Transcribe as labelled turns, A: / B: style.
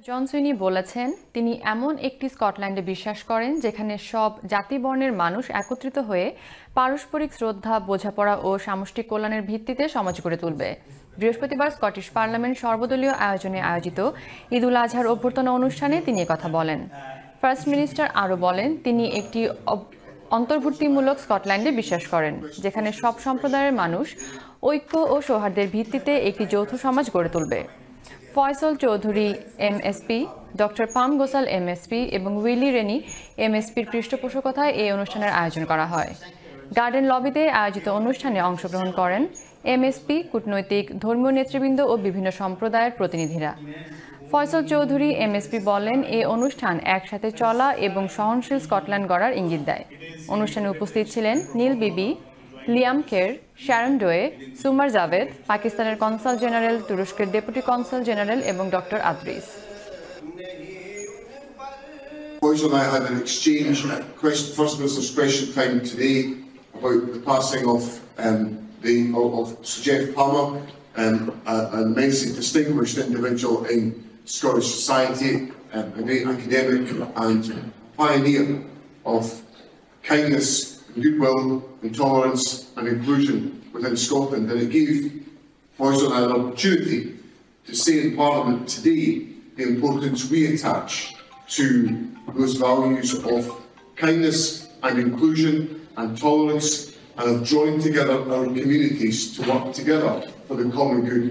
A: জন সুইনি বলেছেন, তিনি এমন একটি স্কটল্যান্ডে বিশ্বাস করেন যেখানে সব জাতি-বর্ণের মানুষ একত্রিত হয়ে পারস্পরিক শ্রদ্ধা, বোঝাপড়া ও সামষ্টিক কল্যাণের ভিত্তিতে সমাজ গড়ে তুলবে। বৃহস্পতিবার স্কটিশ পার্লামেন্ট সর্বদলীয় আয়োজনে আয়োজিত ঈদ-উল আজহার অভ্যর্থনা অনুষ্ঠানে তিনি একথা বলেন। ফার্স্ট মিনিস্টার আরও বলেন, তিনি একটি অন্তর্ভুক্তিমূলক স্কটল্যান্ডে বিশ্বাস করেন, যেখানে সব সম্প্রদায়ের মানুষ ঐক্য ও সৌহার্দ্যের ভিত্তিতে একটি যৌথ সমাজ গড়ে তুলবে। ফয়সল চৌধুরী এমএসপি, ডক্টর পাম গোসাল এমএসপি এবং উইলি রেনি এমএসপির পৃষ্ঠপোষকতায় এই অনুষ্ঠানের আয়োজন করা হয়। গার্ডেন লবিতে আয়োজিত অনুষ্ঠানে অংশগ্রহণ করেন এমএসপি, কূটনৈতিক, ধর্মীয় নেতৃবৃন্দ ও বিভিন্ন সম্প্রদায়ের প্রতিনিধিরা। ফয়সল চৌধুরী এমএসপি বলেন, এই অনুষ্ঠান একসাথে চলা এবং সহনশীল স্কটল্যান্ড গড়ার ইঙ্গিত দেয়। অনুষ্ঠানে উপস্থিত ছিলেন নীল বিবি, লিয়াম কের, শ্যারন ডোয়ে, সুমার জাভেদ, পাকিস্তানের কনসাল জেনারেল, তুরস্কের ডেপুটি কনসাল জেনারেল এবং doctor Adris.
B: Faisal and I had an exchange, First Minister's question time today about the passing of Sir Jeff Palmer, an immensely distinguished individual in Scottish society, a great academic and pioneer of kindness, goodwill and tolerance and inclusion within Scotland, and it gave Faisal and I an opportunity to say in Parliament today the importance we attach to those values of kindness and inclusion and tolerance, and of drawing together our communities to work together for the common good.